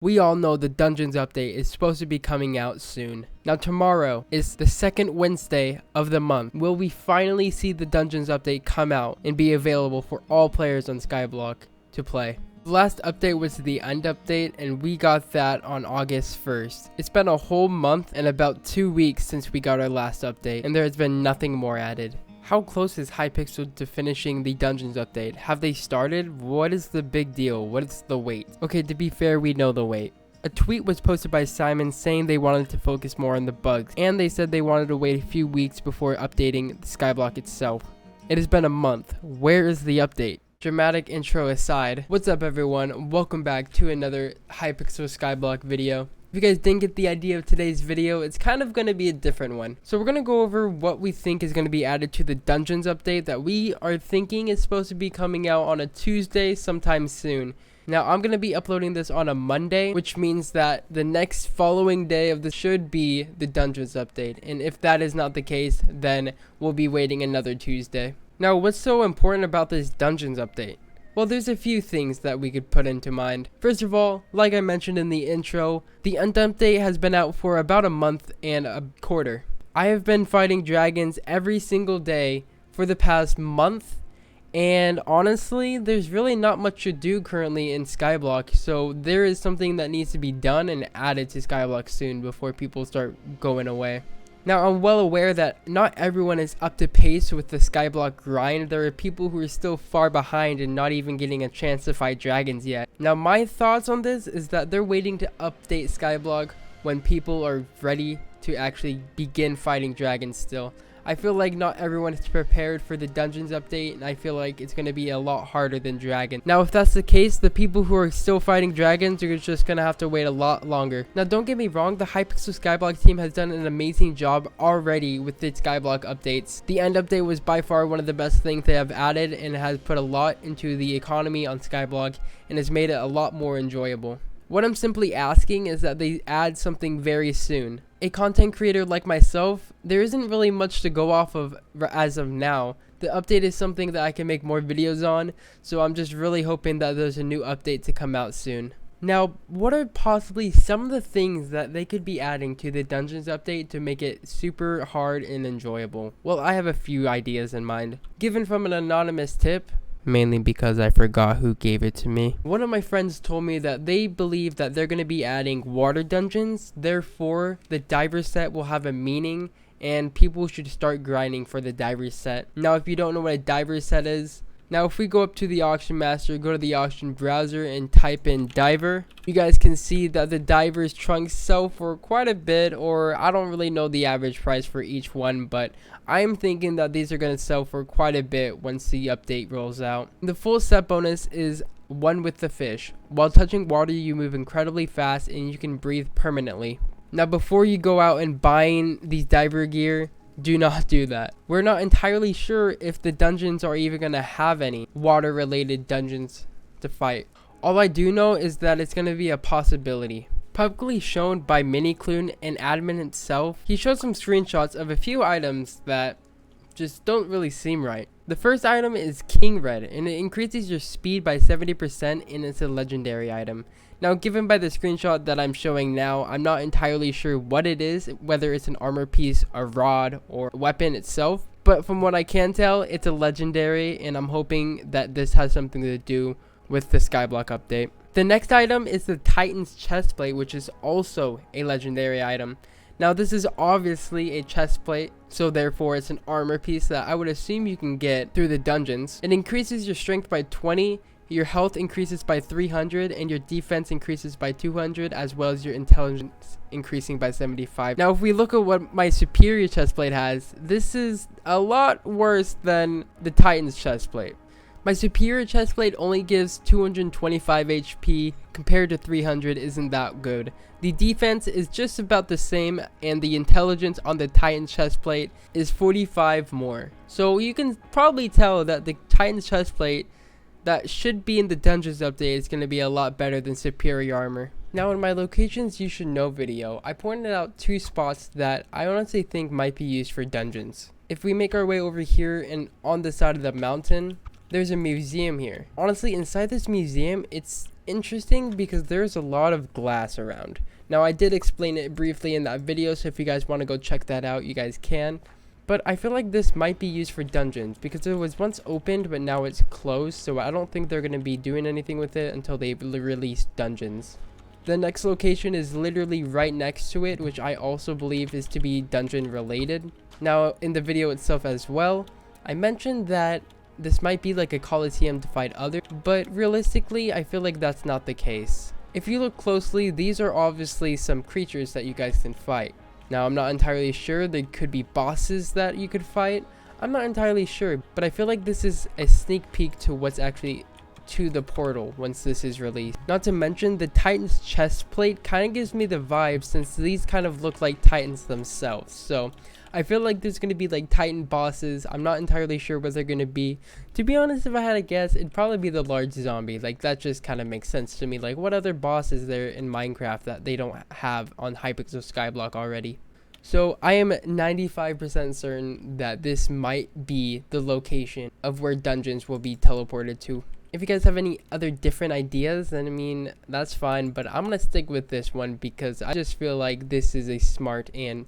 We all know the Dungeons update is supposed to be coming out soon. Now tomorrow is the second Wednesday of the month. Will we finally see the Dungeons update come out and be available for all players on Skyblock to play? The last update was the end update, and we got that on August 1st. It's been a whole month and about 2 weeks since we got our last update, and there has been nothing more added. How close is Hypixel to finishing the Dungeons update? Have they started? What is the big deal? What is the wait? Okay, to be fair, we know the wait. A tweet was posted by Simon saying they wanted to focus more on the bugs, and they said they wanted to wait a few weeks before updating the Skyblock itself. It has been a month. Where is the update? Dramatic intro aside, what's up everyone? Welcome back to another Hypixel Skyblock video. If you guys didn't get the idea of today's video, it's kind of going to be a different one. So we're going to go over what we think is going to be added to the Dungeons update that we are thinking is supposed to be coming out on a Tuesday sometime soon. Now I'm going to be uploading this on a Monday, which means that the next following day of this should be the Dungeons update. And if that is not the case, then we'll be waiting another Tuesday. Now what's so important about this Dungeons update? Well, there's a few things that we could put into mind. First of all, like I mentioned in the intro, the end update has been out for about a month and a quarter. I have been fighting dragons every single day for the past month, and honestly, there's really not much to do currently in Skyblock, so there is something that needs to be done and added to Skyblock soon before people start going away. Now, I'm well aware that not everyone is up to pace with the Skyblock grind. There are people who are still far behind and not even getting a chance to fight dragons yet. Now, my thoughts on this is that they're waiting to update Skyblock when people are ready to actually begin fighting dragons still. I feel like not everyone is prepared for the Dungeons update, and I feel like it's going to be a lot harder than Dragon. Now, if that's the case, the people who are still fighting dragons are just going to have to wait a lot longer. Now, don't get me wrong, the Hypixel Skyblock team has done an amazing job already with its Skyblock updates. The end update was by far one of the best things they have added, and has put a lot into the economy on Skyblock, and has made it a lot more enjoyable. What I'm simply asking is that they add something very soon. A content creator like myself, there isn't really much to go off of as of now. The update is something that I can make more videos on, so I'm just really hoping that there's a new update to come out soon. Now, what are possibly some of the things that they could be adding to the Dungeons update to make it super hard and enjoyable? Well, I have a few ideas in mind. Given from an anonymous tip, mainly because I forgot who gave it to me. One of my friends told me that they believe that they're going to be adding water dungeons, therefore the diver set will have a meaning and people should start grinding for the diver set. Now, if you don't know what a diver set is, now if we go up to the auction master, go to the auction browser and type in diver, you guys can see that the diver's trunks sell for quite a bit, or I don't really know the average price for each one, but I'm thinking that these are going to sell for quite a bit once the update rolls out. The full set bonus is one with the fish. While touching water, you move incredibly fast and you can breathe permanently. Now, before you go out and buying these diver gear, do not do that. We're not entirely sure if the dungeons are even going to have any water related dungeons to fight. All I do know is that it's going to be a possibility. Publicly shown by Minikloon and admin itself, he showed some screenshots of a few items that just don't really seem right. The first item is King Red, and it increases your speed by 70%, and it's a legendary item. Now, given by the screenshot that I'm showing now, I'm not entirely sure what it is, whether it's an armor piece, a rod, or a weapon itself. But from what I can tell, it's a legendary, and I'm hoping that this has something to do with the Skyblock update. The next item is the Titan's chestplate, which is also a legendary item. Now, this is obviously a chestplate, so therefore it's an armor piece that I would assume you can get through the dungeons. It increases your strength by 20, your health increases by 300, and your defense increases by 200, as well as your intelligence increasing by 75. Now, if we look at what my superior chestplate has, this is a lot worse than the Titan's chestplate. My superior chestplate only gives 225 HP compared to 300 isn't that good. The defense is just about the same, and the intelligence on the Titan's chestplate is 45 more. So you can probably tell that the Titan's chestplate that should be in the Dungeons update is going to be a lot better than superior armor. Now, in my locations you should know video, I pointed out two spots that I honestly think might be used for dungeons. If we make our way over here and on the side of the mountain, there's a museum here. Honestly, inside this museum, it's interesting because there's a lot of glass around. Now, I did explain it briefly in that video, so if you guys want to go check that out, you guys can. But I feel like this might be used for dungeons because it was once opened, but now it's closed. So I don't think they're going to be doing anything with it until they release dungeons. The next location is literally right next to it, which I also believe is to be dungeon related. Now, in the video itself as well, I mentioned that this might be like a coliseum to fight others, but realistically, I feel like that's not the case. If you look closely, these are obviously some creatures that you guys can fight. Now, I'm not entirely sure. There could be bosses that you could fight. I'm not entirely sure, but I feel like this is a sneak peek to what's actually to the portal once this is released. Not to mention, the Titan's chest plate kind of gives me the vibe since these kind of look like Titans themselves. So I feel like there's going to be like Titan bosses. I'm not entirely sure what they're going to be. To be honest, if I had to guess, it'd probably be the large zombie. Like, that just kind of makes sense to me. Like, what other boss is there in Minecraft that they don't have on Hypixel Skyblock already? So I am 95% certain that this might be the location of where dungeons will be teleported to. If you guys have any other different ideas, then I mean, that's fine, but I'm gonna stick with this one because I just feel like this is a smart and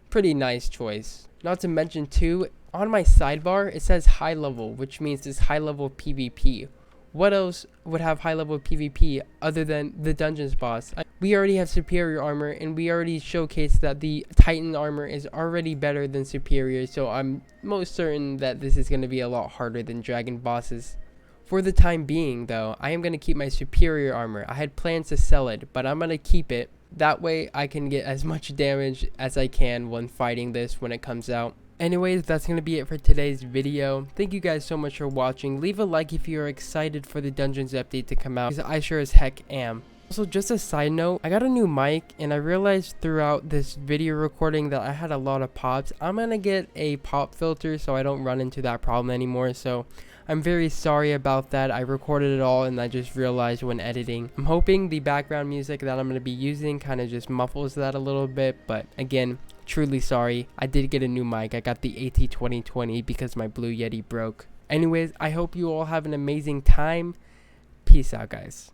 pretty nice choice. Not to mention too, on my sidebar it says high level, which means it's high level PvP. What else would have high level PvP other than the dungeons boss? We already have superior armor, and we already showcased that the Titan armor is already better than superior, so I'm most certain that this is going to be a lot harder than dragon bosses. For the time being though, I am going to keep my superior armor. I had plans to sell it, but I'm going to keep it. That way I can get as much damage as I can when fighting this when it comes out. Anyways, that's going to be it for today's video. Thank you guys so much for watching. Leave a like if you're excited for the Dungeons update to come out, because I sure as heck am. Also, just a side note, I got a new mic, and I realized throughout this video recording that I had a lot of pops. I'm going to get a pop filter so I don't run into that problem anymore, so I'm very sorry about that. I recorded it all and I just realized when editing. I'm hoping the background music that I'm going to be using kind of just muffles that a little bit, but again, truly sorry. I did get a new mic. I got the AT2020 because my Blue Yeti broke. Anyways, I hope you all have an amazing time. Peace out, guys.